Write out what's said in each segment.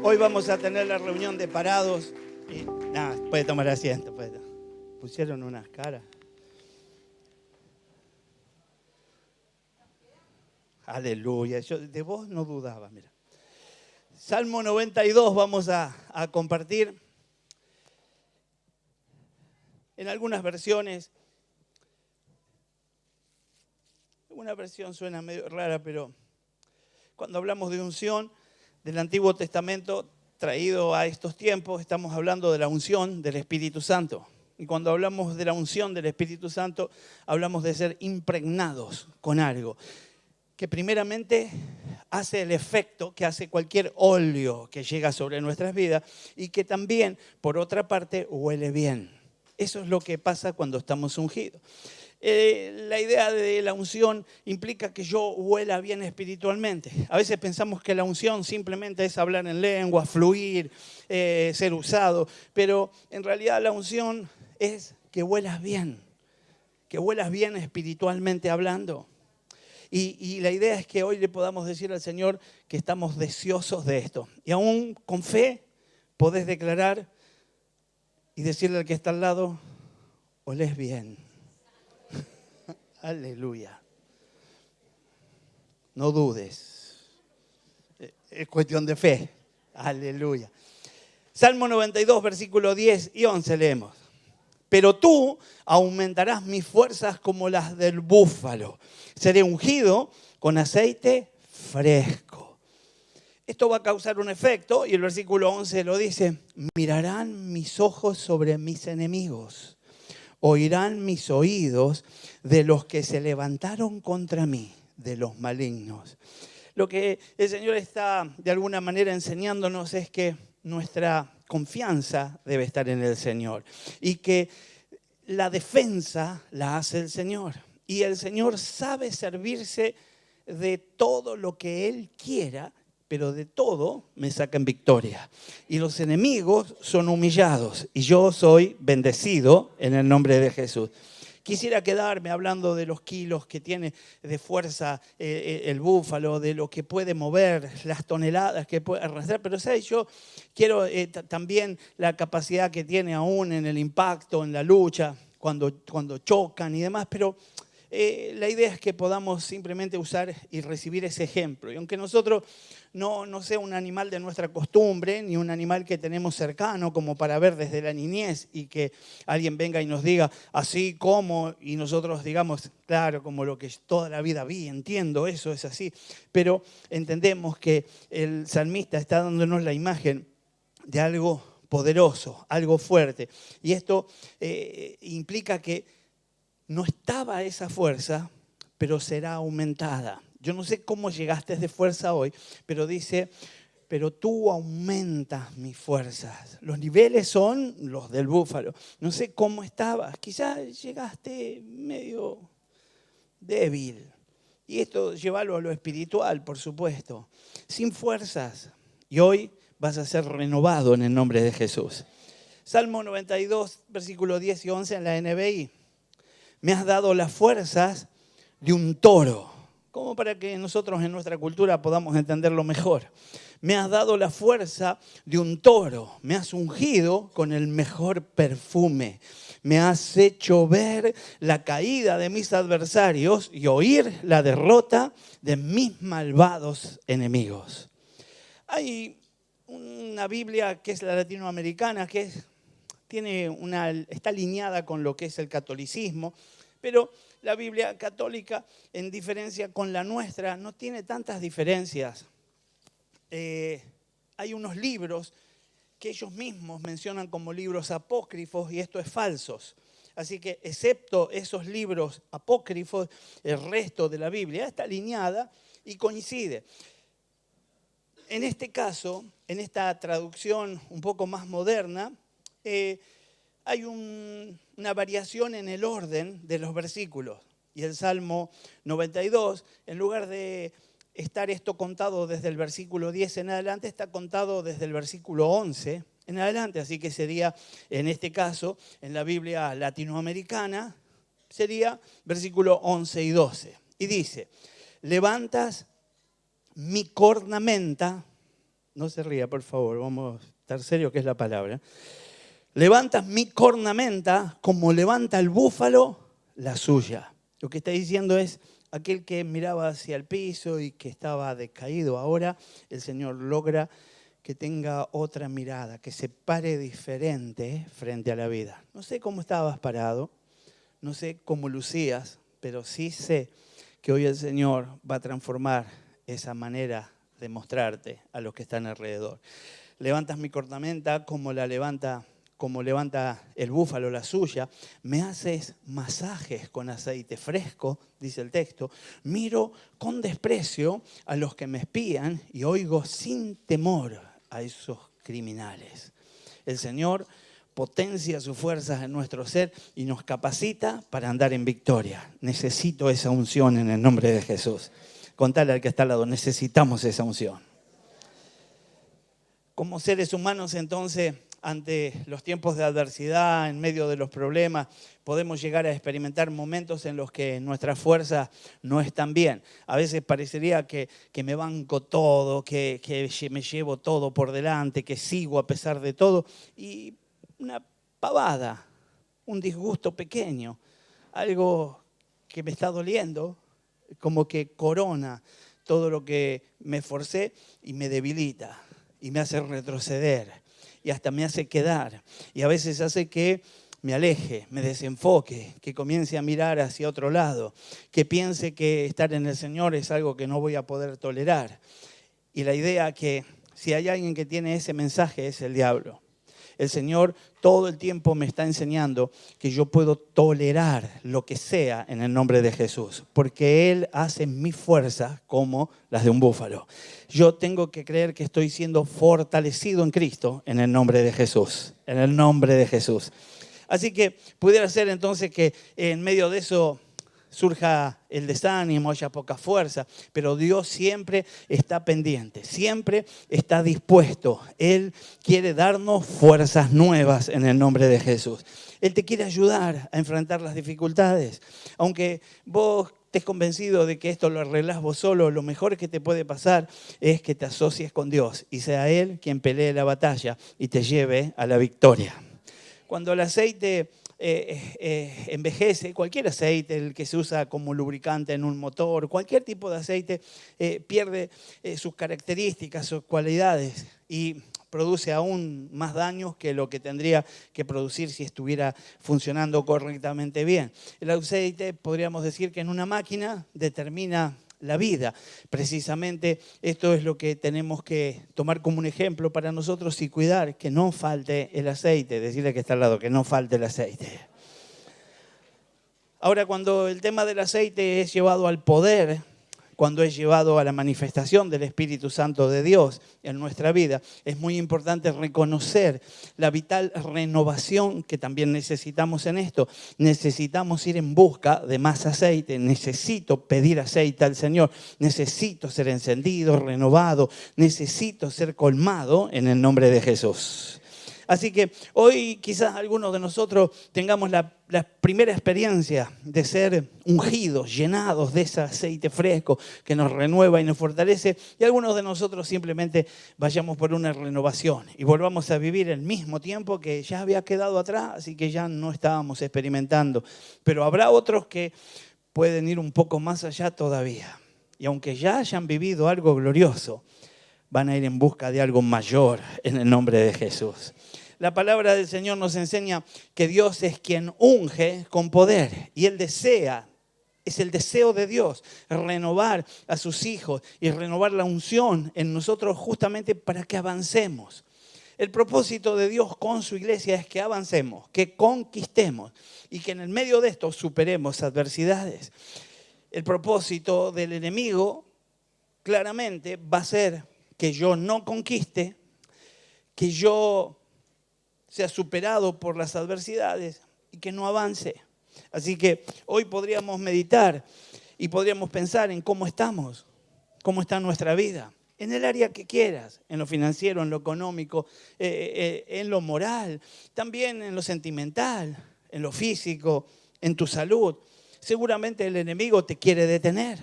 Hoy vamos a tener la reunión de parados. Y, nada, puede tomar asiento. Pusieron unas caras. Aleluya. Yo de vos no dudaba, mira. Salmo 92 vamos a compartir. En algunas versiones, una versión suena medio rara, pero cuando hablamos de unción del Antiguo Testamento traído a estos tiempos, estamos hablando de la unción del Espíritu Santo. Y cuando hablamos de la unción del Espíritu Santo, hablamos de ser impregnados con algo que primeramente hace el efecto que hace cualquier óleo que llega sobre nuestras vidas y que también, por otra parte, huele bien. Eso es lo que pasa cuando estamos ungidos. La idea de la unción implica que yo huela bien espiritualmente. A veces pensamos que la unción simplemente es hablar en lengua, fluir, ser usado, pero en realidad la unción es que huelas bien espiritualmente hablando. Y la idea es que hoy le podamos decir al Señor que estamos deseosos de esto. Y aún con fe podés declarar y decirle al que está al lado, olés bien. Aleluya. No dudes. Es cuestión de fe. Aleluya. Salmo 92, versículos 10 y 11 leemos. Pero tú aumentarás mis fuerzas como las del búfalo. Seré ungido con aceite fresco. Esto va a causar un efecto, y el versículo 11 lo dice, mirarán mis ojos sobre mis enemigos, oirán mis oídos de los que se levantaron contra mí, de los malignos. Lo que el Señor está de alguna manera enseñándonos es que nuestra confianza debe estar en el Señor y que la defensa la hace el Señor. Y el Señor sabe servirse de todo lo que Él quiera, pero de todo me saca en victoria. Y los enemigos son humillados y yo soy bendecido en el nombre de Jesús. Quisiera quedarme hablando de los kilos que tiene de fuerza el búfalo, de lo que puede mover, las toneladas que puede arrastrar. Pero ¿sabes? Yo quiero también la capacidad que tiene aún en el impacto, en la lucha, cuando chocan y demás. Pero la idea es que podamos simplemente usar y recibir ese ejemplo. Y aunque nosotros no sea un animal de nuestra costumbre, ni un animal que tenemos cercano como para ver desde la niñez y que alguien venga y nos diga así como, y nosotros digamos, claro, como lo que toda la vida vi, entiendo, eso es así. Pero entendemos que el salmista está dándonos la imagen de algo poderoso, algo fuerte. Y esto implica que no estaba esa fuerza, pero será aumentada. Yo no sé cómo llegaste de fuerza hoy, pero dice, pero tú aumentas mis fuerzas. Los niveles son los del búfalo. No sé cómo estabas. Quizás llegaste medio débil. Y esto llévalo a lo espiritual, por supuesto. Sin fuerzas. Y hoy vas a ser renovado en el nombre de Jesús. Salmo 92, versículos 10 y 11 en la NBI. Me has dado las fuerzas de un toro, como para que nosotros en nuestra cultura podamos entenderlo mejor. Me has dado la fuerza de un toro, me has ungido con el mejor perfume. Me has hecho ver la caída de mis adversarios y oír la derrota de mis malvados enemigos. Hay una Biblia que es la latinoamericana, que está alineada con lo que es el catolicismo, pero la Biblia católica, en diferencia con la nuestra, no tiene tantas diferencias. Hay unos libros que ellos mismos mencionan como libros apócrifos y esto es falsos. Así que, excepto esos libros apócrifos, el resto de la Biblia está alineada y coincide. En este caso, en esta traducción un poco más moderna, hay una variación en el orden de los versículos. Y el Salmo 92, en lugar de estar esto contado desde el versículo 10 en adelante, está contado desde el versículo 11 en adelante. Así que sería, en este caso, en la Biblia latinoamericana, sería versículo 11 y 12. Y dice, levantas mi cornamenta No se ría, por favor, vamos a estar serio, que es la palabra. Levantas mi cornamenta como levanta el búfalo la suya. Lo que está diciendo es, aquel que miraba hacia el piso y que estaba decaído, ahora el Señor logra que tenga otra mirada, que se pare diferente frente a la vida. No sé cómo estabas parado, no sé cómo lucías, pero sí sé que hoy el Señor va a transformar esa manera de mostrarte a los que están alrededor. Levantas mi cornamenta como levanta el búfalo la suya, me haces masajes con aceite fresco, dice el texto, miro con desprecio a los que me espían y oigo sin temor a esos criminales. El Señor potencia sus fuerzas en nuestro ser y nos capacita para andar en victoria. Necesito esa unción en el nombre de Jesús. Contale al que está al lado, necesitamos esa unción. Como seres humanos, entonces, ante los tiempos de adversidad, en medio de los problemas, podemos llegar a experimentar momentos en los que nuestras fuerzas no están bien. A veces parecería que me banco todo, que me llevo todo por delante, que sigo a pesar de todo. Y una pavada, un disgusto pequeño, algo que me está doliendo, como que corona todo lo que me esforcé y me debilita y me hace retroceder y hasta me hace quedar y a veces hace que me aleje, me desenfoque, que comience a mirar hacia otro lado, que piense que estar en el Señor es algo que no voy a poder tolerar. Y la idea que si hay alguien que tiene ese mensaje es el diablo. El Señor todo el tiempo me está enseñando que yo puedo tolerar lo que sea en el nombre de Jesús, porque Él hace mis fuerzas como las de un búfalo. Yo tengo que creer que estoy siendo fortalecido en Cristo en el nombre de Jesús, en el nombre de Jesús. Así que pudiera ser entonces que en medio de eso surja el desánimo, haya poca fuerza, pero Dios siempre está pendiente, siempre está dispuesto. Él quiere darnos fuerzas nuevas en el nombre de Jesús. Él te quiere ayudar a enfrentar las dificultades. Aunque vos estés convencido de que esto lo arreglás vos solo, lo mejor que te puede pasar es que te asocies con Dios y sea Él quien pelee la batalla y te lleve a la victoria. Cuando el aceite envejece, cualquier aceite, el que se usa como lubricante en un motor, cualquier tipo de aceite pierde sus características, sus cualidades y produce aún más daños que lo que tendría que producir si estuviera funcionando correctamente bien. El aceite, podríamos decir que en una máquina determina la vida. Precisamente esto es lo que tenemos que tomar como un ejemplo para nosotros y cuidar que no falte el aceite. Decirle que está al lado, que no falte el aceite. Ahora, cuando el tema del aceite es llevado al poder, cuando es llevado a la manifestación del Espíritu Santo de Dios en nuestra vida, es muy importante reconocer la vital renovación que también necesitamos en esto. Necesitamos ir en busca de más aceite, necesito pedir aceite al Señor, necesito ser encendido, renovado, necesito ser colmado en el nombre de Jesús. Así que hoy quizás algunos de nosotros tengamos la primera experiencia de ser ungidos, llenados de ese aceite fresco que nos renueva y nos fortalece. Y algunos de nosotros simplemente vayamos por una renovación y volvamos a vivir el mismo tiempo que ya había quedado atrás y que ya no estábamos experimentando. Pero habrá otros que pueden ir un poco más allá todavía. Y aunque ya hayan vivido algo glorioso, van a ir en busca de algo mayor en el nombre de Jesús. La palabra del Señor nos enseña que Dios es quien unge con poder y Él desea, es el deseo de Dios, renovar a sus hijos y renovar la unción en nosotros justamente para que avancemos. El propósito de Dios con su iglesia es que avancemos, que conquistemos y que en el medio de esto superemos adversidades. El propósito del enemigo claramente va a ser que yo no conquiste, que yo sea superado por las adversidades y que no avance. Así que hoy podríamos meditar y podríamos pensar en cómo estamos, cómo está nuestra vida, en el área que quieras, en lo financiero, en lo económico, en lo moral, también en lo sentimental, en lo físico, en tu salud. Seguramente el enemigo te quiere detener,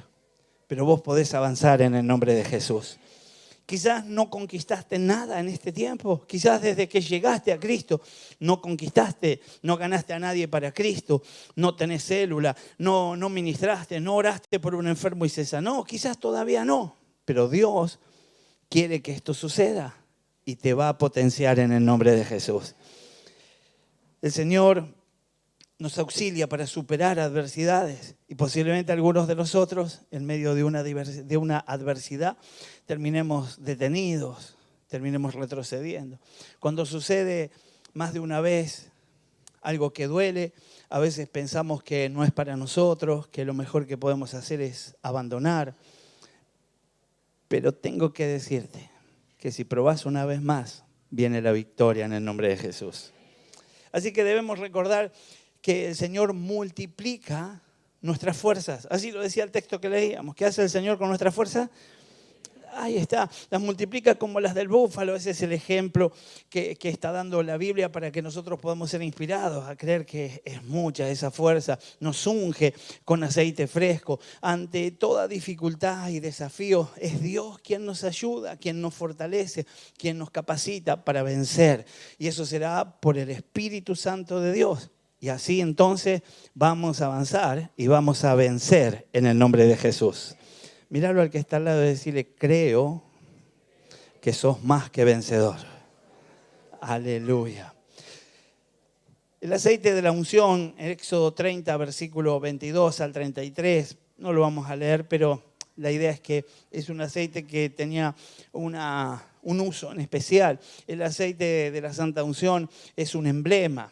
pero vos podés avanzar en el nombre de Jesús. Quizás no conquistaste nada en este tiempo. Quizás desde que llegaste a Cristo no conquistaste, no ganaste a nadie para Cristo, no tenés célula, no ministraste, no oraste por un enfermo y se sanó. Quizás todavía no, pero Dios quiere que esto suceda y te va a potenciar en el nombre de Jesús. El Señor nos auxilia para superar adversidades y posiblemente algunos de nosotros en medio de una adversidad terminemos detenidos, terminemos retrocediendo. Cuando sucede más de una vez algo que duele, a veces pensamos que no es para nosotros, que lo mejor que podemos hacer es abandonar. Pero tengo que decirte que si probás una vez más, viene la victoria en el nombre de Jesús. Así que debemos recordar que el Señor multiplica nuestras fuerzas. Así lo decía el texto que leíamos. ¿Qué hace el Señor con nuestras fuerzas? Ahí está, las multiplica como las del búfalo. Ese es el ejemplo que está dando la Biblia para que nosotros podamos ser inspirados a creer que es mucha esa fuerza. Nos unge con aceite fresco. Ante toda dificultad y desafío, es Dios quien nos ayuda, quien nos fortalece, quien nos capacita para vencer. Y eso será por el Espíritu Santo de Dios. Y así entonces vamos a avanzar y vamos a vencer en el nombre de Jesús. Míralo al que está al lado y decirle, creo que sos más que vencedor. Aleluya. El aceite de la unción, en Éxodo 30, versículo 22 al 33, no lo vamos a leer, pero la idea es que es un aceite que tenía un uso en especial. El aceite de la santa unción es un emblema,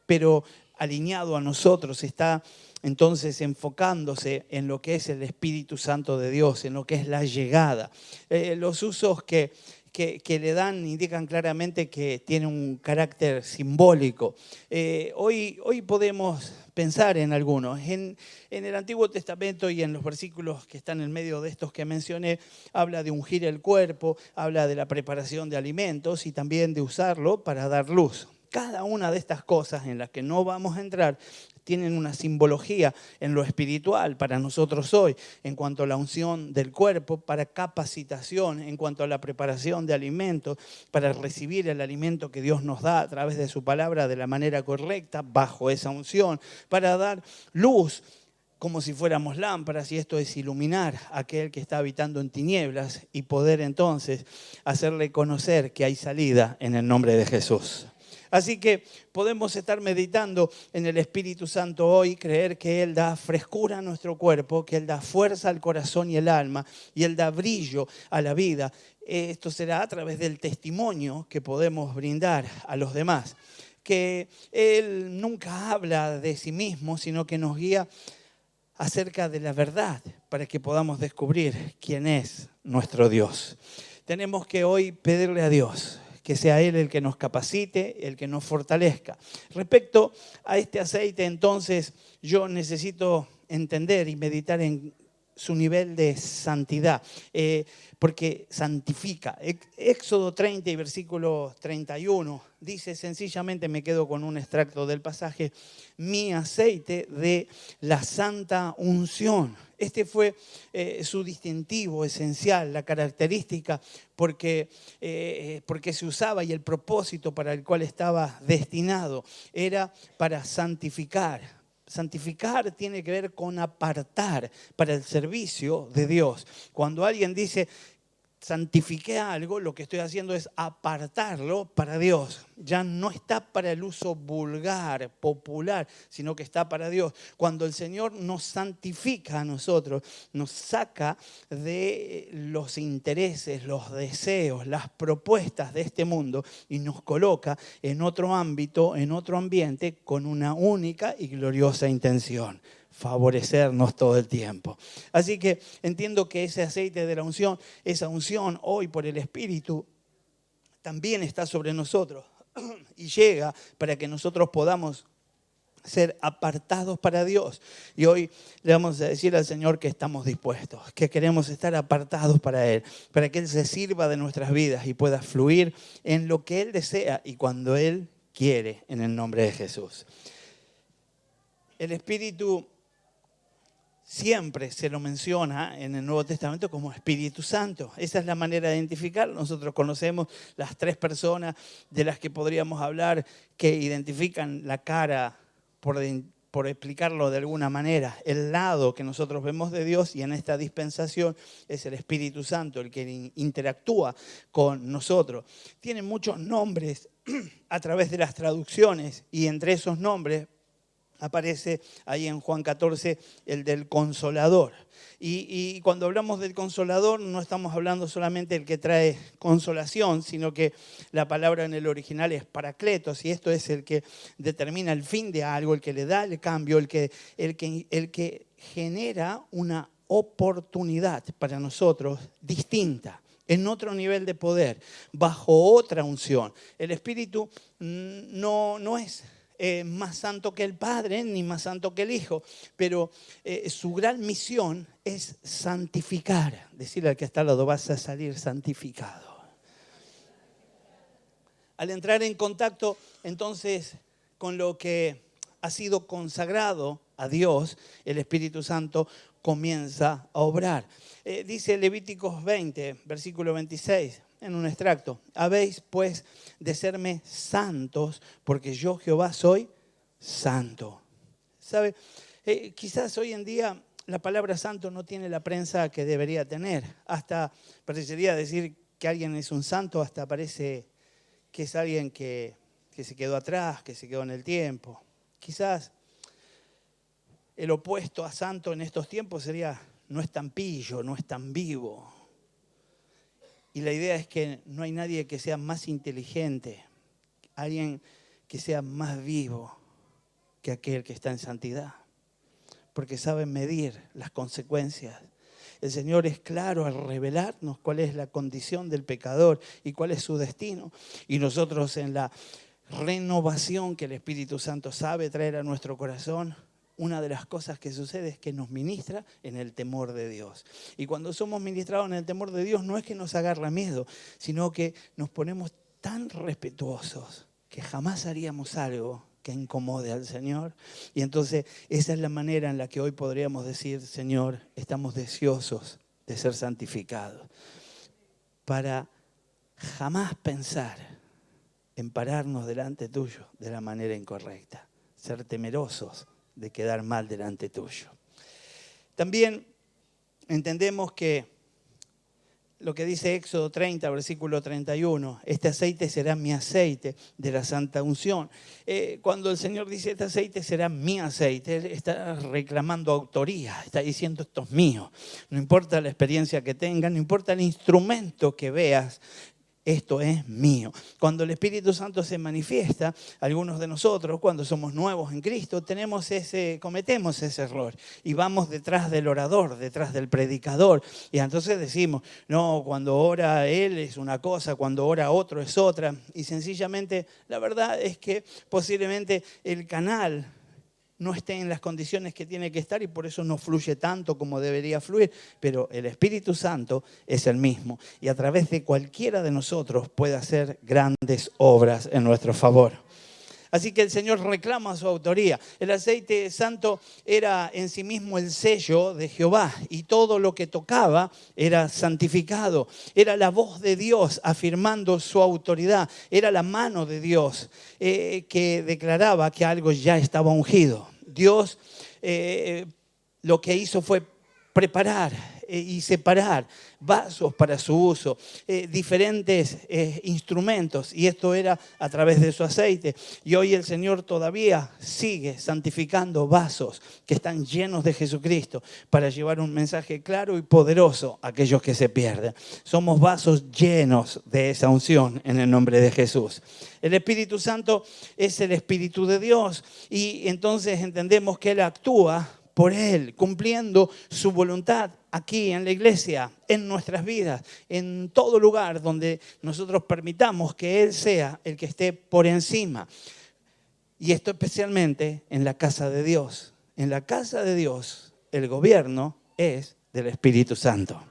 pero alineado a nosotros, está entonces enfocándose en lo que es el Espíritu Santo de Dios, en lo que es la llegada. Los usos que le dan indican claramente que tiene un carácter simbólico. Hoy podemos pensar en algunos. En el Antiguo Testamento y en los versículos que están en medio de estos que mencioné, habla de ungir el cuerpo, habla de la preparación de alimentos y también de usarlo para dar luz. Cada una de estas cosas en las que no vamos a entrar tienen una simbología en lo espiritual para nosotros hoy, en cuanto a la unción del cuerpo, para capacitación, en cuanto a la preparación de alimentos, para recibir el alimento que Dios nos da a través de su palabra de la manera correcta, bajo esa unción, para dar luz como si fuéramos lámparas, y esto es iluminar a aquel que está habitando en tinieblas y poder entonces hacerle conocer que hay salida en el nombre de Jesús. Así que podemos estar meditando en el Espíritu Santo hoy, creer que Él da frescura a nuestro cuerpo, que Él da fuerza al corazón y el alma, y Él da brillo a la vida. Esto será a través del testimonio que podemos brindar a los demás. Que Él nunca habla de sí mismo, sino que nos guía acerca de la verdad para que podamos descubrir quién es nuestro Dios. Tenemos que hoy pedirle a Dios que sea Él el que nos capacite, el que nos fortalezca. Respecto a este aceite, entonces, yo necesito entender y meditar en su nivel de santidad, porque santifica. Éxodo 30 y versículo 31 dice, sencillamente me quedo con un extracto del pasaje, mi aceite de la santa unción. Este fue su distintivo esencial, la característica porque se usaba y el propósito para el cual estaba destinado era para santificar. Santificar tiene que ver con apartar para el servicio de Dios. Cuando alguien dice, santifiqué algo, lo que estoy haciendo es apartarlo para Dios. Ya no está para el uso vulgar, popular, sino que está para Dios. Cuando el Señor nos santifica a nosotros, nos saca de los intereses, los deseos, las propuestas de este mundo y nos coloca en otro ámbito, en otro ambiente, con una única y gloriosa intención: favorecernos todo el tiempo. Así que entiendo que ese aceite de la unción, esa unción hoy por el Espíritu, también está sobre nosotros y llega para que nosotros podamos ser apartados para Dios. Y hoy le vamos a decir al Señor que estamos dispuestos, que queremos estar apartados para Él, para que Él se sirva de nuestras vidas y pueda fluir en lo que Él desea y cuando Él quiere, en el nombre de Jesús. El Espíritu siempre se lo menciona en el Nuevo Testamento como Espíritu Santo. Esa es la manera de identificar. Nosotros conocemos las 3 personas de las que podríamos hablar que identifican la cara, por explicarlo de alguna manera, el lado que nosotros vemos de Dios, y en esta dispensación es el Espíritu Santo el que interactúa con nosotros. Tiene muchos nombres a través de las traducciones, y entre esos nombres aparece ahí en Juan 14 el del Consolador. Y cuando hablamos del Consolador no estamos hablando solamente del que trae consolación, sino que la palabra en el original es Paracletos, y esto es el que determina el fin de algo, el que le da el cambio, el que genera una oportunidad para nosotros distinta, en otro nivel de poder, bajo otra unción. El Espíritu no es más santo que el Padre, ni más santo que el Hijo, pero su gran misión es santificar. Decirle al que está al lado, vas a salir santificado. Al entrar en contacto entonces con lo que ha sido consagrado a Dios, el Espíritu Santo comienza a obrar. Dice Levíticos 20, versículo 26, en un extracto: habéis pues de serme santos, porque yo Jehová soy santo. ¿Sabe? Quizás hoy en día la palabra santo no tiene la prensa que debería tener. Hasta parecería decir que alguien es un santo, hasta parece que es alguien que se quedó atrás, que se quedó en el tiempo. Quizás el opuesto a santo en estos tiempos sería no es tan pillo, no es tan vivo. Y la idea es que no hay nadie que sea más inteligente, alguien que sea más vivo que aquel que está en santidad, porque sabe medir las consecuencias. El Señor es claro al revelarnos cuál es la condición del pecador y cuál es su destino. Y nosotros, en la renovación que el Espíritu Santo sabe traer a nuestro corazón, una de las cosas que sucede es que nos ministra en el temor de Dios. Y cuando somos ministrados en el temor de Dios, no es que nos agarra miedo, sino que nos ponemos tan respetuosos que jamás haríamos algo que incomode al Señor. Y entonces esa es la manera en la que hoy podríamos decir: Señor, estamos deseosos de ser santificados, para jamás pensar en pararnos delante tuyo de la manera incorrecta, ser temerosos de quedar mal delante tuyo. También entendemos que lo que dice Éxodo 30, versículo 31, este aceite será mi aceite de la santa unción. Cuando el Señor dice este aceite será mi aceite, Él está reclamando autoría, está diciendo esto es mío. No importa la experiencia que tengas, no importa el instrumento que veas, esto es mío. Cuando el Espíritu Santo se manifiesta, algunos de nosotros, cuando somos nuevos en Cristo, cometemos ese error y vamos detrás del orador, detrás del predicador. Y entonces decimos, no, cuando ora él es una cosa, cuando ora otro es otra. Y sencillamente la verdad es que posiblemente el canal no esté en las condiciones que tiene que estar y por eso no fluye tanto como debería fluir. Pero el Espíritu Santo es el mismo y a través de cualquiera de nosotros puede hacer grandes obras en nuestro favor. Así que el Señor reclama su autoría. El aceite santo era en sí mismo el sello de Jehová y todo lo que tocaba era santificado. Era la voz de Dios afirmando su autoridad. Era la mano de Dios que declaraba que algo ya estaba ungido. Dios lo que hizo fue preparar y separar vasos para su uso, diferentes instrumentos, y esto era a través de su aceite. Y hoy el Señor todavía sigue santificando vasos que están llenos de Jesucristo para llevar un mensaje claro y poderoso a aquellos que se pierden. Somos vasos llenos de esa unción en el nombre de Jesús. El Espíritu Santo es el Espíritu de Dios y entonces entendemos que Él actúa por Él, cumpliendo su voluntad aquí en la iglesia, en nuestras vidas, en todo lugar donde nosotros permitamos que Él sea el que esté por encima. Y esto especialmente en la casa de Dios. En la casa de Dios, el gobierno es del Espíritu Santo.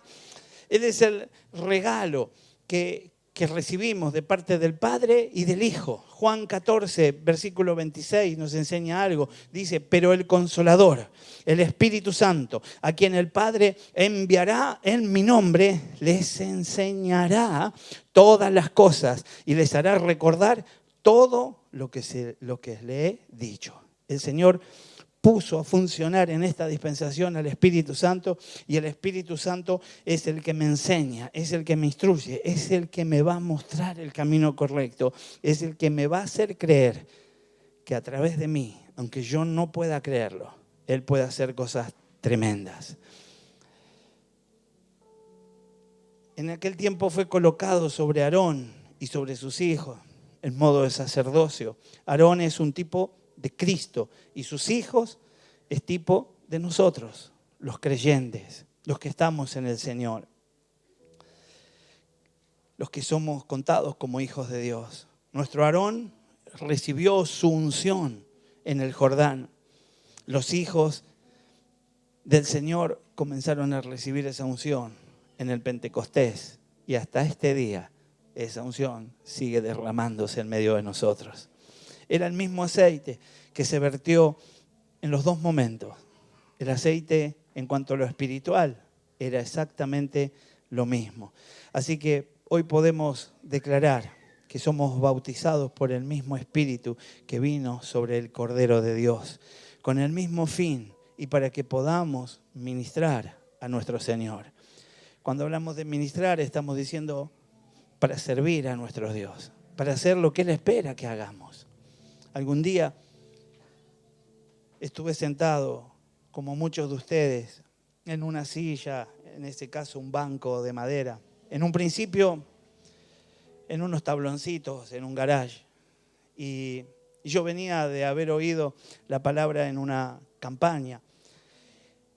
Él es el regalo que que recibimos de parte del Padre y del Hijo. Juan 14, versículo 26 nos enseña algo. Dice, pero el Consolador, el Espíritu Santo, a quien el Padre enviará en mi nombre, les enseñará todas las cosas y les hará recordar todo lo que le he dicho. El Señor puso a funcionar en esta dispensación al Espíritu Santo, y el Espíritu Santo es el que me enseña, es el que me instruye, es el que me va a mostrar el camino correcto, es el que me va a hacer creer que a través de mí, aunque yo no pueda creerlo, Él puede hacer cosas tremendas. En aquel tiempo fue colocado sobre Aarón y sobre sus hijos en modo de sacerdocio. Aarón es un tipo de Cristo y sus hijos es tipo de nosotros, los creyentes, los que estamos en el Señor, los que somos contados como hijos de Dios. Nuestro Aarón recibió su unción en el Jordán. Los hijos del Señor comenzaron a recibir esa unción en el Pentecostés, y hasta este día esa unción sigue derramándose en medio de nosotros. Era el mismo aceite que se vertió en los dos momentos. El aceite en cuanto a lo espiritual era exactamente lo mismo. Así que hoy podemos declarar que somos bautizados por el mismo Espíritu que vino sobre el Cordero de Dios, con el mismo fin y para que podamos ministrar a nuestro Señor. Cuando hablamos de ministrar, estamos diciendo para servir a nuestro Dios, para hacer lo que Él espera que hagamos. Algún día estuve sentado, como muchos de ustedes, en una silla, en ese caso un banco de madera. En un principio, en unos tabloncitos, en un garage. Y yo venía de haber oído la palabra en una campaña.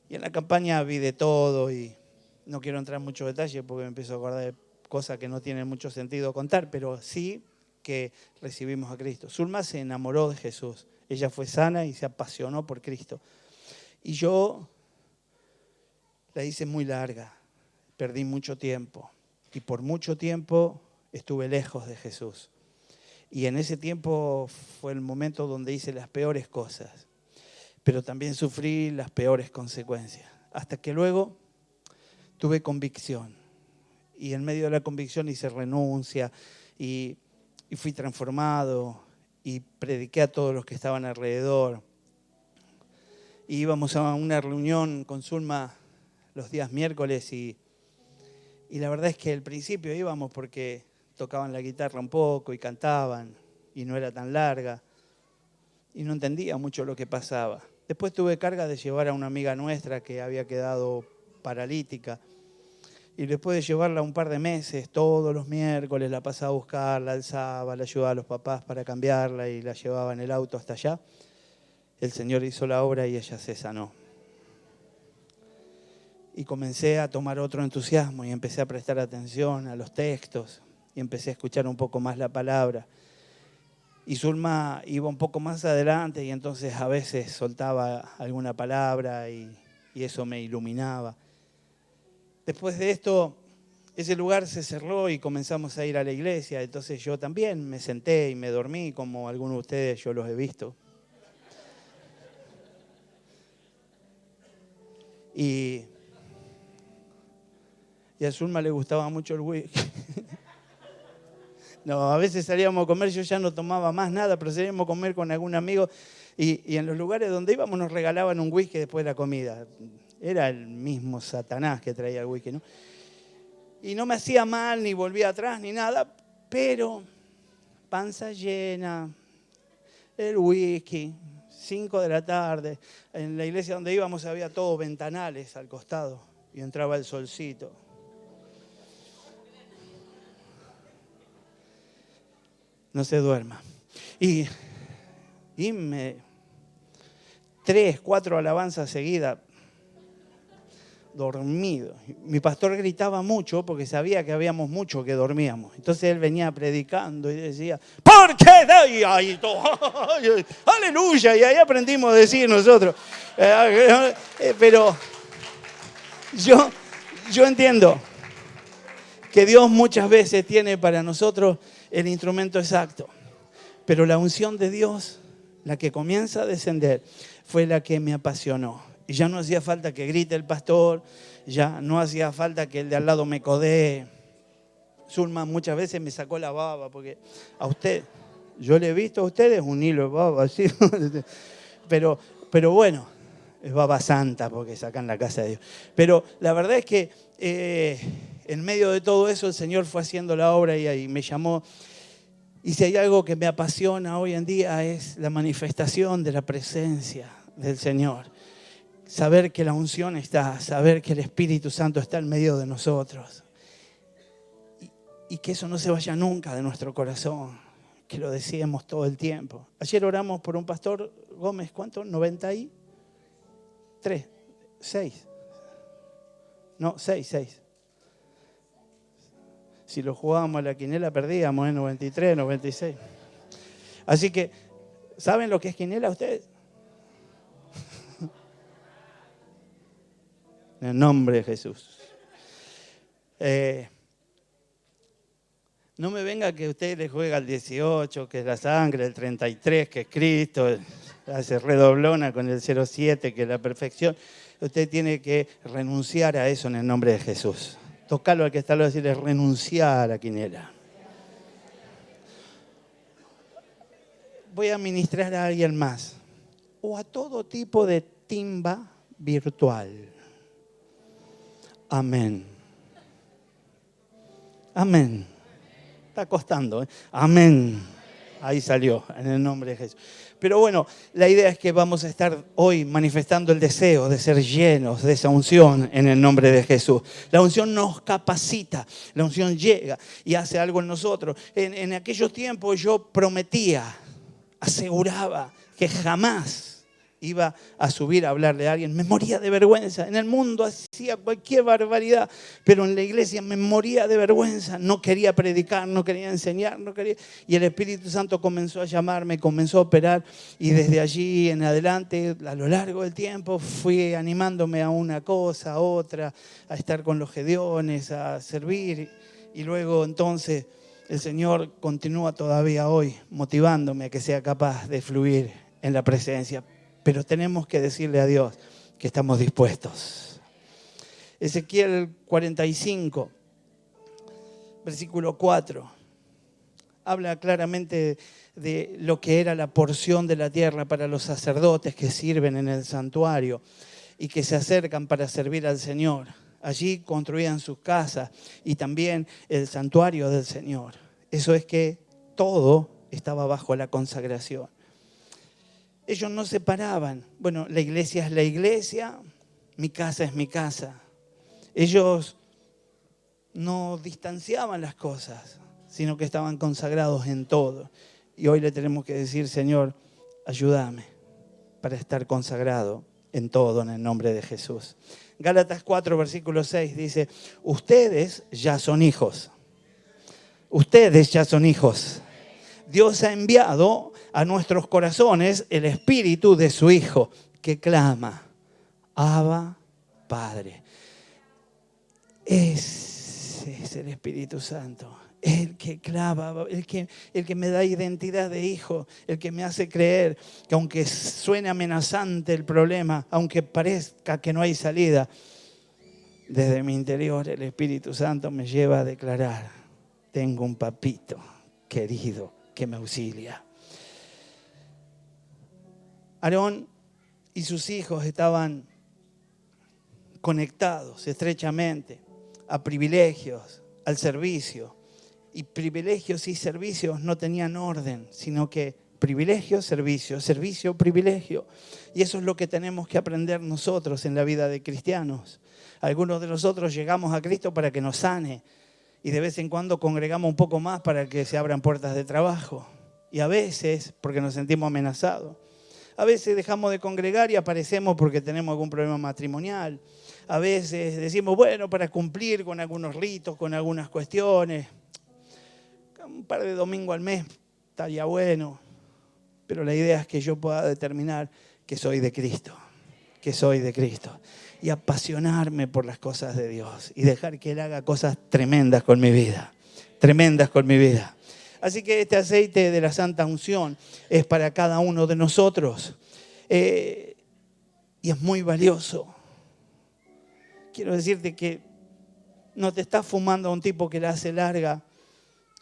Y en la campaña vi de todo y no quiero entrar en muchos detalles porque me empiezo a acordar de cosas que no tienen mucho sentido contar, pero sí que recibimos a Cristo. Zulma se enamoró de Jesús. Ella fue sana y se apasionó por Cristo. Y yo la hice muy larga. Perdí mucho tiempo. Y por mucho tiempo estuve lejos de Jesús. Y en ese tiempo fue el momento donde hice las peores cosas. Pero también sufrí las peores consecuencias. Hasta que luego tuve convicción. Y en medio de la convicción hice renuncia y fui transformado y prediqué a todos los que estaban alrededor. Y íbamos a una reunión con Zulma los días miércoles y la verdad es que al principio íbamos porque tocaban la guitarra un poco y cantaban y no era tan larga y no entendía mucho lo que pasaba. Después tuve carga de llevar a una amiga nuestra que había quedado paralítica. Y después de llevarla un par de meses, todos los miércoles la pasaba a buscar, la alzaba, la ayudaba a los papás para cambiarla y la llevaba en el auto hasta allá. El Señor hizo la obra y ella se sanó. Y comencé a tomar otro entusiasmo y empecé a prestar atención a los textos y empecé a escuchar un poco más la palabra. Y Zulma iba un poco más adelante y entonces a veces soltaba alguna palabra y eso me iluminaba. Después de esto, ese lugar se cerró y comenzamos a ir a la iglesia. Entonces yo también me senté y me dormí, como algunos de ustedes yo los he visto. Y a Zulma le gustaba mucho el whisky. No, a veces salíamos a comer, yo ya no tomaba más nada, pero salíamos a comer con algún amigo y en los lugares donde íbamos nos regalaban un whisky después de la comida. Era el mismo Satanás que traía el whisky, ¿no? Y no me hacía mal, ni volvía atrás, ni nada, pero panza llena, el whisky, 5 de la tarde. En la iglesia donde íbamos había todos ventanales al costado y entraba el solcito. No se duerma. Y 3, 4 alabanzas seguidas, dormido. Mi pastor gritaba mucho porque sabía que habíamos mucho que dormíamos. Entonces él venía predicando y decía, ¿por qué? Y todo, aleluya. Y ahí aprendimos a decir nosotros. Pero yo entiendo que Dios muchas veces tiene para nosotros el instrumento exacto. Pero la unción de Dios, la que comienza a descender, fue la que me apasionó. Y ya no hacía falta que grite el pastor, ya no hacía falta que el de al lado me codee. Zulma muchas veces me sacó la baba, porque a usted, yo le he visto a ustedes un hilo de baba así, pero bueno, es baba santa porque sacan la casa de Dios. Pero la verdad es que en medio de todo eso el Señor fue haciendo la obra y me llamó. Y si hay algo que me apasiona hoy en día es la manifestación de la presencia del Señor. Saber que la unción está, saber que el Espíritu Santo está en medio de nosotros. Y que eso no se vaya nunca de nuestro corazón, que lo decíamos todo el tiempo. Ayer oramos por un pastor, Gómez, ¿cuánto? 93, 6. No, 6. Si lo jugábamos a la quinela perdíamos, 93, 96. Así que, ¿saben lo que es quinela ustedes? En el nombre de Jesús. No me venga que usted le juega al 18, que es la sangre, el 33, que es Cristo, hace redoblona con el 07, que es la perfección. Usted tiene que renunciar a eso en el nombre de Jesús. Tocarlo al que está al lado y decirle renunciar a quinela. Voy a ministrar a alguien más. O a todo tipo de timba virtual. Amén. Amén. Está costando, ¿eh? Amén. Ahí salió, en el nombre de Jesús. Pero bueno, la idea es que vamos a estar hoy manifestando el deseo de ser llenos de esa unción en el nombre de Jesús. La unción nos capacita, la unción llega y hace algo en nosotros. En aquellos tiempos yo prometía, aseguraba que jamás iba a subir a hablarle a alguien. Me moría de vergüenza. En el mundo hacía cualquier barbaridad, pero en la iglesia me moría de vergüenza. No quería predicar, no quería enseñar, no quería. Y el Espíritu Santo comenzó a llamarme, comenzó a operar. Y desde allí en adelante, a lo largo del tiempo, fui animándome a una cosa, a otra, a estar con los gedeones, a servir. Y luego entonces el Señor continúa todavía hoy motivándome a que sea capaz de fluir en la presencia. Pero tenemos que decirle a Dios que estamos dispuestos. Ezequiel 45, versículo 4, habla claramente de lo que era la porción de la tierra para los sacerdotes que sirven en el santuario y que se acercan para servir al Señor. Allí construían sus casas y también el santuario del Señor. Eso es que todo estaba bajo la consagración. Ellos no separaban. Bueno, la iglesia es la iglesia, mi casa es mi casa. Ellos no distanciaban las cosas, sino que estaban consagrados en todo. Y hoy le tenemos que decir, Señor, ayúdame para estar consagrado en todo en el nombre de Jesús. Gálatas 4, versículo 6 dice, ustedes ya son hijos. Ustedes ya son hijos. Dios ha enviado a nuestros corazones el Espíritu de su Hijo, que clama, Abba, Padre. Ese es el Espíritu Santo, el que clama, el que me da identidad de hijo, el que me hace creer que aunque suene amenazante el problema, aunque parezca que no hay salida, desde mi interior el Espíritu Santo me lleva a declarar, tengo un papito querido que me auxilia. Aarón y sus hijos estaban conectados estrechamente a privilegios, al servicio. Y privilegios y servicios no tenían orden, sino que privilegio, servicio, servicio, privilegio. Y eso es lo que tenemos que aprender nosotros en la vida de cristianos. Algunos de nosotros llegamos a Cristo para que nos sane y de vez en cuando congregamos un poco más para que se abran puertas de trabajo. Y a veces porque nos sentimos amenazados. A veces dejamos de congregar y aparecemos porque tenemos algún problema matrimonial. A veces decimos, bueno, para cumplir con algunos ritos, con algunas cuestiones. Un par de domingos al mes estaría bueno. Pero la idea es que yo pueda determinar que soy de Cristo. que soy de Cristo y apasionarme por las cosas de Dios y dejar que Él haga cosas tremendas con mi vida, tremendas con mi vida. Así que este aceite de la Santa Unción es para cada uno de nosotros y es muy valioso. Quiero decirte que no te estás fumando a un tipo que la hace larga,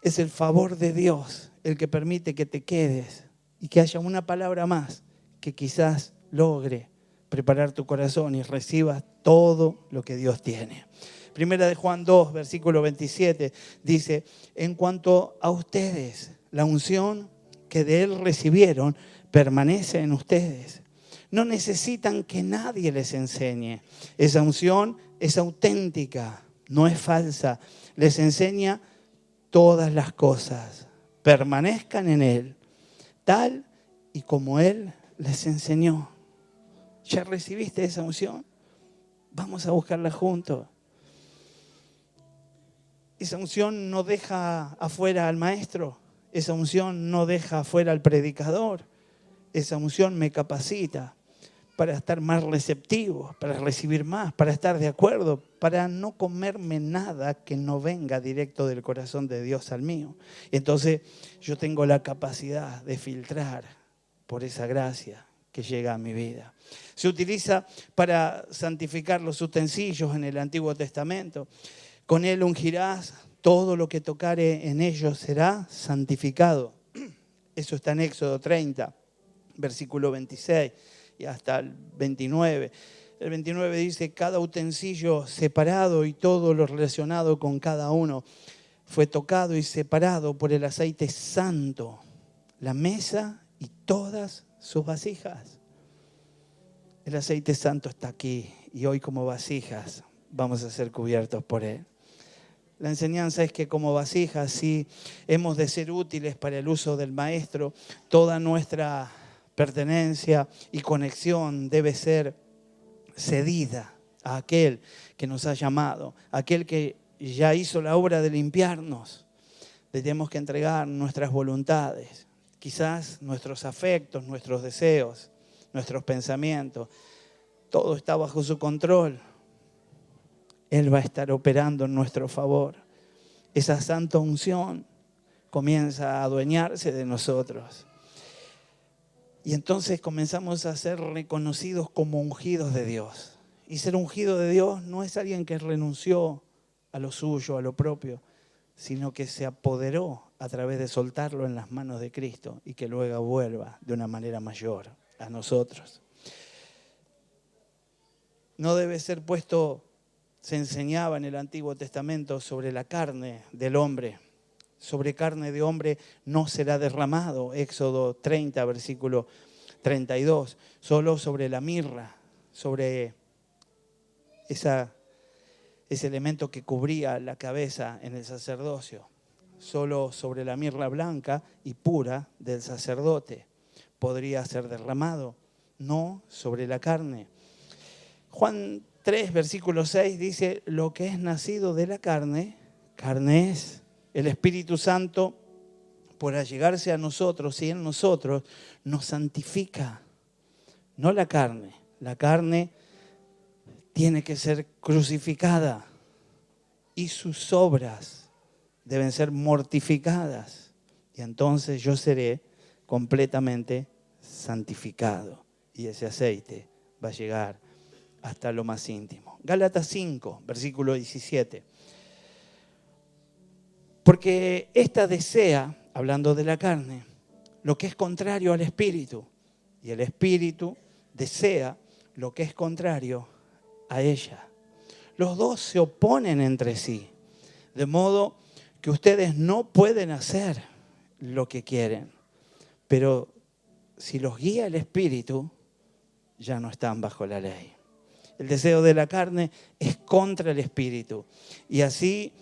es el favor de Dios el que permite que te quedes y que haya una palabra más que quizás logre preparar tu corazón y recibas todo lo que Dios tiene. Primera de Juan 2, versículo 27, dice, en cuanto a ustedes, la unción que de Él recibieron permanece en ustedes. No necesitan que nadie les enseñe. Esa unción es auténtica, no es falsa. Les enseña todas las cosas. Permanezcan en Él, tal y como Él les enseñó. ¿Ya recibiste esa unción? Vamos a buscarla juntos. Esa unción no deja afuera al maestro. Esa unción no deja afuera al predicador. Esa unción me capacita para estar más receptivo, para recibir más, para estar de acuerdo, para no comerme nada que no venga directo del corazón de Dios al mío. Entonces yo tengo la capacidad de filtrar por esa gracia que llega a mi vida. Se utiliza para santificar los utensilios en el Antiguo Testamento. Con él ungirás, todo lo que tocare en ellos será santificado. Eso está en Éxodo 30, versículo 26 y hasta el 29. El 29 dice, cada utensilio separado y todo lo relacionado con cada uno fue tocado y separado por el aceite santo, la mesa y todas sus vasijas. El aceite santo está aquí y hoy como vasijas vamos a ser cubiertos por él. La enseñanza es que como vasijas sí hemos de ser útiles para el uso del maestro. Toda nuestra pertenencia y conexión debe ser cedida a aquel que nos ha llamado, a aquel que ya hizo la obra de limpiarnos. Tenemos que entregar nuestras voluntades, quizás nuestros afectos, nuestros deseos, nuestros pensamientos. Todo está bajo su control. Él va a estar operando en nuestro favor. Esa santa unción comienza a adueñarse de nosotros. Y entonces comenzamos a ser reconocidos como ungidos de Dios. Y ser ungido de Dios no es alguien que renunció a lo suyo, a lo propio, sino que se apoderó a través de soltarlo en las manos de Cristo y que luego vuelva de una manera mayor a nosotros. No debe ser puesto, se enseñaba en el Antiguo Testamento sobre la carne del hombre. Sobre carne de hombre no será derramado. Éxodo 30, versículo 32. Solo sobre la mirra, sobre ese elemento que cubría la cabeza en el sacerdocio. Solo sobre la mirra blanca y pura del sacerdote podría ser derramado, no sobre la carne. Juan 3, versículo 6 dice, lo que es nacido de la carne, carne es. El Espíritu Santo, por allegarse a nosotros y en nosotros, nos santifica. No la carne. La carne tiene que ser crucificada y sus obras deben ser mortificadas. Y entonces yo seré completamente santificado. Y ese aceite va a llegar hasta lo más íntimo. Gálatas 5, versículo 17. Porque esta desea, hablando de la carne, lo que es contrario al Espíritu. Y el Espíritu desea lo que es contrario a ella. Los dos se oponen entre sí. De modo que ustedes no pueden hacer lo que quieren. Pero si los guía el Espíritu, ya no están bajo la ley. El deseo de la carne es contra el Espíritu. Y así,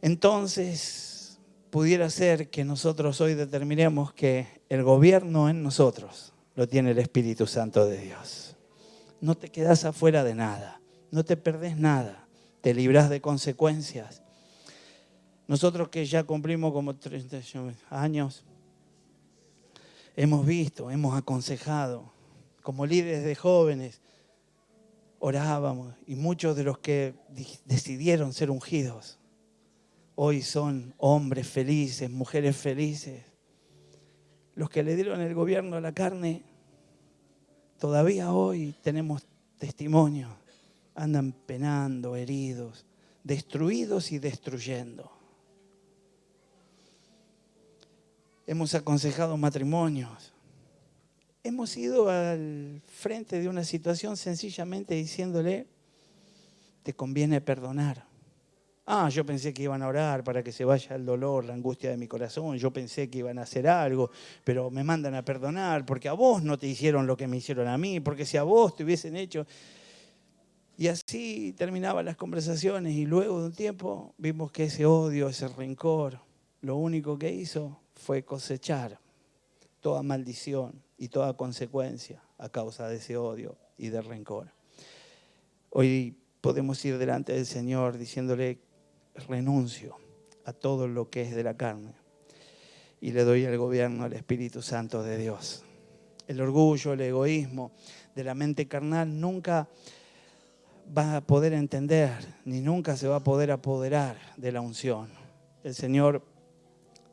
entonces, pudiera ser que nosotros hoy determinemos que el gobierno en nosotros lo tiene el Espíritu Santo de Dios. No te quedas afuera de nada, no te perdés nada, te librás de consecuencias. Nosotros que ya cumplimos como 30 años, hemos visto, hemos aconsejado, como líderes de jóvenes, orábamos y muchos de los que decidieron ser ungidos hoy son hombres felices, mujeres felices. Los que le dieron el gobierno a la carne, todavía hoy tenemos testimonio. Andan penando, heridos, destruidos y destruyendo. Hemos aconsejado matrimonios. Hemos ido al frente de una situación sencillamente diciéndole, te conviene perdonar. Yo pensé que iban a orar para que se vaya el dolor, la angustia de mi corazón. Yo pensé que iban a hacer algo, pero me mandan a perdonar porque a vos no te hicieron lo que me hicieron a mí, porque si a vos te hubiesen hecho... Y así terminaban las conversaciones y luego de un tiempo vimos que ese odio, ese rencor, lo único que hizo fue cosechar toda maldición y toda consecuencia a causa de ese odio y de rencor. Hoy podemos ir delante del Señor diciéndole, renuncio a todo lo que es de la carne y le doy el gobierno al Espíritu Santo de Dios. El orgullo, el egoísmo de la mente carnal nunca va a poder entender, ni nunca se va a poder apoderar de la unción. El Señor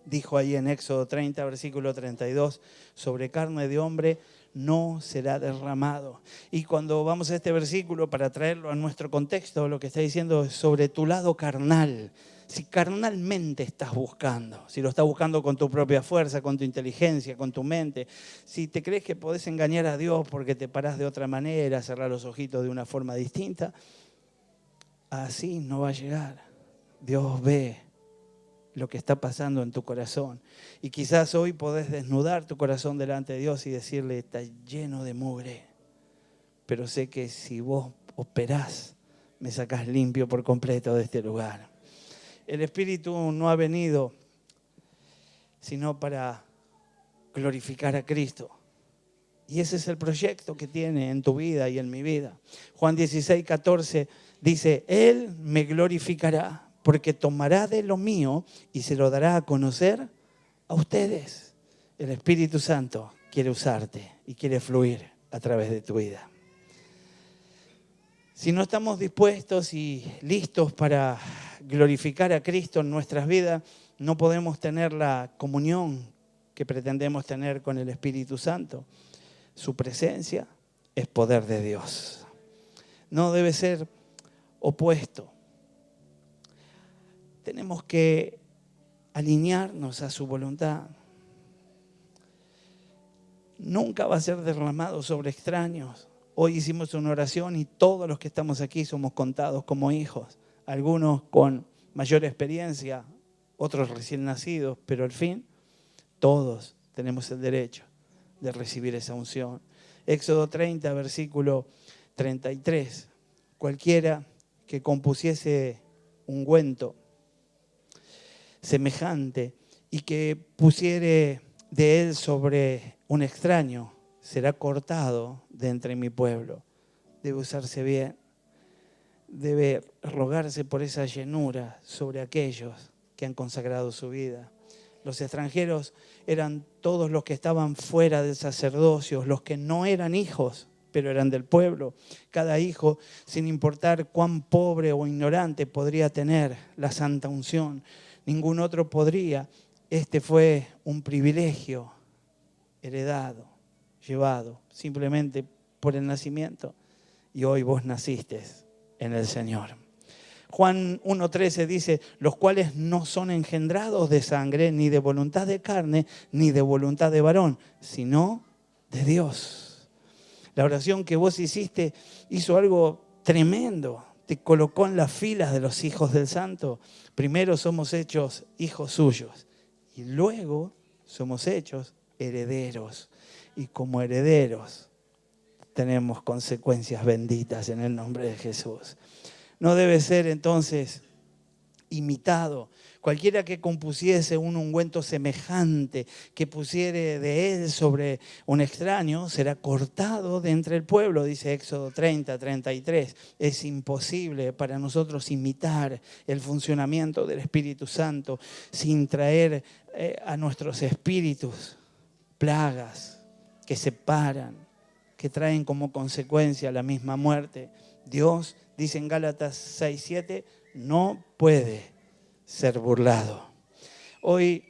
dijo ahí en Éxodo 30, versículo 32, sobre carne de hombre no será derramado. Y cuando vamos a este versículo, para traerlo a nuestro contexto, lo que está diciendo es sobre tu lado carnal. Si carnalmente estás buscando, si lo estás buscando con tu propia fuerza, con tu inteligencia, con tu mente, si te crees que podés engañar a Dios porque te parás de otra manera, cerrar los ojitos de una forma distinta, así no va a llegar. Dios ve lo que está pasando en tu corazón. Y quizás hoy podés desnudar tu corazón delante de Dios y decirle, está lleno de mugre, pero sé que si vos operás, me sacás limpio por completo de este lugar. El Espíritu no ha venido sino para glorificar a Cristo. Y ese es el proyecto que tiene en tu vida y en mi vida. Juan 16, 14 dice, Él me glorificará porque tomará de lo mío y se lo dará a conocer a ustedes. El Espíritu Santo quiere usarte y quiere fluir a través de tu vida. Si no estamos dispuestos y listos para glorificar a Cristo en nuestras vidas, no podemos tener la comunión que pretendemos tener con el Espíritu Santo. Su presencia es poder de Dios. No debe ser opuesto. Tenemos que alinearnos a su voluntad. Nunca va a ser derramado sobre extraños. Hoy hicimos una oración y todos los que estamos aquí somos contados como hijos. Algunos con mayor experiencia, otros recién nacidos, pero al fin todos tenemos el derecho de recibir esa unción. Éxodo 30, versículo 33. Cualquiera que compusiese ungüento semejante y que pusiere de él sobre un extraño, será cortado de entre mi pueblo. Debe usarse bien. Debe rogarse por esa llenura sobre aquellos que han consagrado su vida. Los extranjeros eran todos los que estaban fuera del sacerdocio, los que no eran hijos, pero eran del pueblo. Cada hijo, sin importar cuán pobre o ignorante, podría tener la santa unción. Ningún otro podría. Este fue un privilegio heredado, llevado simplemente por el nacimiento. Y hoy vos naciste en el Señor. Juan 1:13 dice, los cuales no son engendrados de sangre, ni de voluntad de carne, ni de voluntad de varón, sino de Dios. La oración que vos hiciste hizo algo tremendo. Te colocó en las filas de los hijos del Santo. Primero somos hechos hijos suyos y luego somos hechos herederos. Y como herederos tenemos consecuencias benditas en el nombre de Jesús. No debe ser entonces imitado. Cualquiera que compusiese un ungüento semejante, que pusiere de él sobre un extraño, será cortado de entre el pueblo, dice Éxodo 30, 33. Es imposible para nosotros imitar el funcionamiento del Espíritu Santo sin traer a nuestros espíritus plagas que separan, que traen como consecuencia la misma muerte. Dios, dice en Gálatas 6:7, no puede ser burlado. Hoy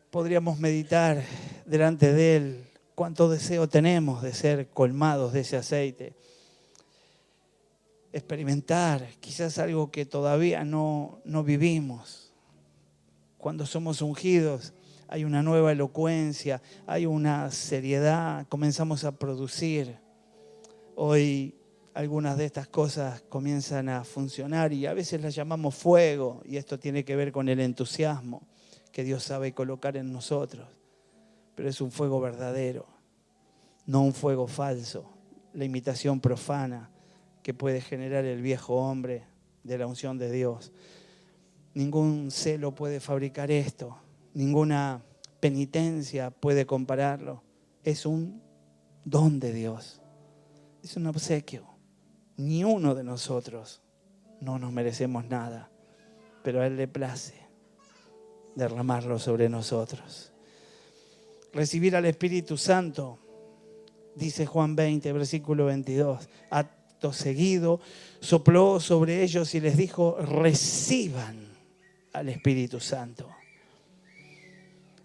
podríamos meditar delante de Él cuánto deseo tenemos de ser colmados de ese aceite. Experimentar quizás algo que todavía no vivimos. Cuando somos ungidos hay una nueva elocuencia, hay una seriedad, comenzamos a producir. Hoy algunas de estas cosas comienzan a funcionar y a veces las llamamos fuego, y esto tiene que ver con el entusiasmo que Dios sabe colocar en nosotros. Pero es un fuego verdadero, no un fuego falso, la imitación profana que puede generar el viejo hombre de la unción de Dios. Ningún celo puede fabricar esto, ninguna penitencia puede compararlo. Es un don de Dios, es un obsequio. Ni uno de nosotros no nos merecemos nada, pero a Él le place derramarlo sobre nosotros. Recibir al Espíritu Santo, dice Juan 20, versículo 22. Acto seguido, sopló sobre ellos y les dijo, reciban al Espíritu Santo.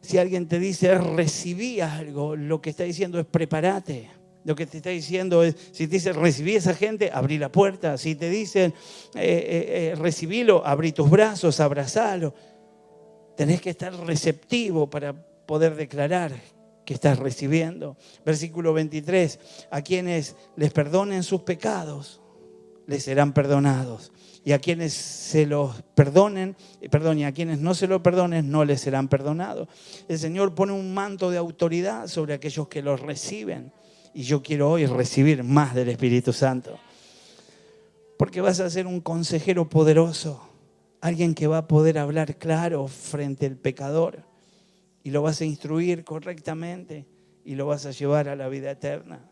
Si alguien te dice recibí algo, lo que está diciendo es prepárate. Lo que te está diciendo es, si te dicen recibí a esa gente, abrí la puerta. Si te dicen recibilo, abrí tus brazos, abrazalo. Tenés que estar receptivo para poder declarar que estás recibiendo. Versículo 23, a quienes les perdonen sus pecados, les serán perdonados. Y a quienes se los perdonen, y a quienes no se lo perdonen, no les serán perdonados. El Señor pone un manto de autoridad sobre aquellos que los reciben. Y yo quiero hoy recibir más del Espíritu Santo. Porque vas a ser un consejero poderoso. Alguien que va a poder hablar claro frente al pecador. Y lo vas a instruir correctamente. Y lo vas a llevar a la vida eterna.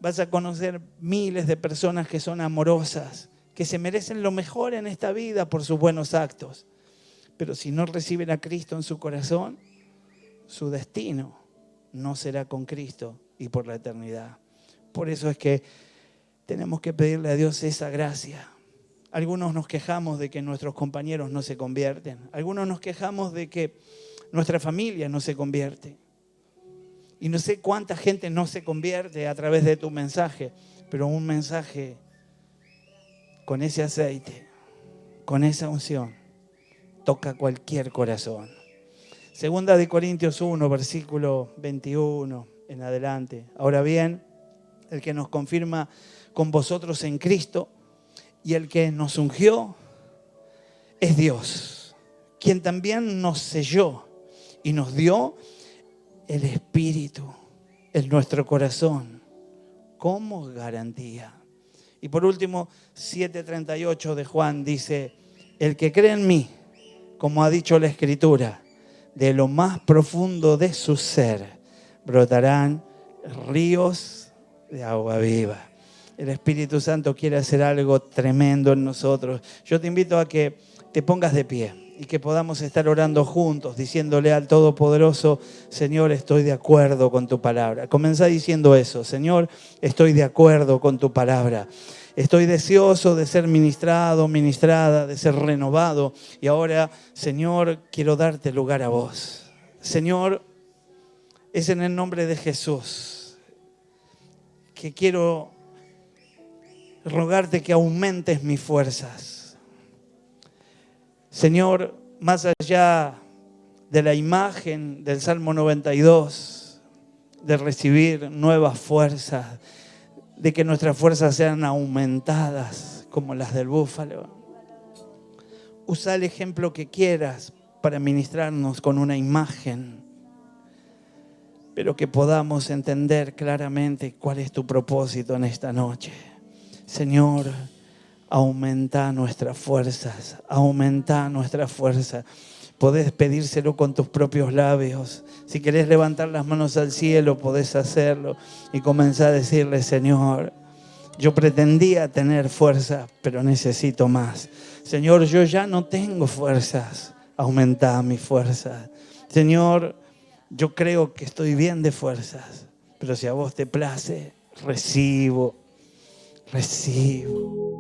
Vas a conocer miles de personas que son amorosas, que se merecen lo mejor en esta vida por sus buenos actos. Pero si no reciben a Cristo en su corazón, su destino no será con Cristo y por la eternidad. Por eso es que tenemos que pedirle a Dios esa gracia. Algunos nos quejamos de que nuestros compañeros no se convierten. Algunos nos quejamos de que nuestra familia no se convierte. Y no sé cuánta gente no se convierte a través de tu mensaje, pero un mensaje con ese aceite, con esa unción, toca cualquier corazón. Segunda de Corintios 1, versículo 21 en adelante. Ahora bien, el que nos confirma con vosotros en Cristo y el que nos ungió es Dios, quien también nos selló y nos dio el Espíritu en nuestro corazón como garantía. Y por último, 7:38 de Juan dice, el que cree en mí, como ha dicho la Escritura, de lo más profundo de su ser brotarán ríos de agua viva. El Espíritu Santo quiere hacer algo tremendo en nosotros. Yo te invito a que te pongas de pie y que podamos estar orando juntos, diciéndole al Todopoderoso, Señor, estoy de acuerdo con tu palabra. Comenzá diciendo eso, Señor, estoy de acuerdo con tu palabra. Estoy deseoso de ser ministrado, ministrada, de ser renovado. Y ahora, Señor, quiero darte lugar a vos. Señor, es en el nombre de Jesús que quiero rogarte que aumentes mis fuerzas. Señor, más allá de la imagen del Salmo 92, de recibir nuevas fuerzas, de que nuestras fuerzas sean aumentadas como las del búfalo. Usa el ejemplo que quieras para ministrarnos con una imagen, pero que podamos entender claramente cuál es tu propósito en esta noche. Señor, aumenta nuestras fuerzas, aumenta nuestras fuerzas. Podés pedírselo con tus propios labios. Si querés levantar las manos al cielo, podés hacerlo y comenzar a decirle, Señor, yo pretendía tener fuerza, pero necesito más. Señor, yo ya no tengo fuerzas, aumenta mis fuerzas. Señor, yo creo que estoy bien de fuerzas, pero si a vos te place, recibo recibo.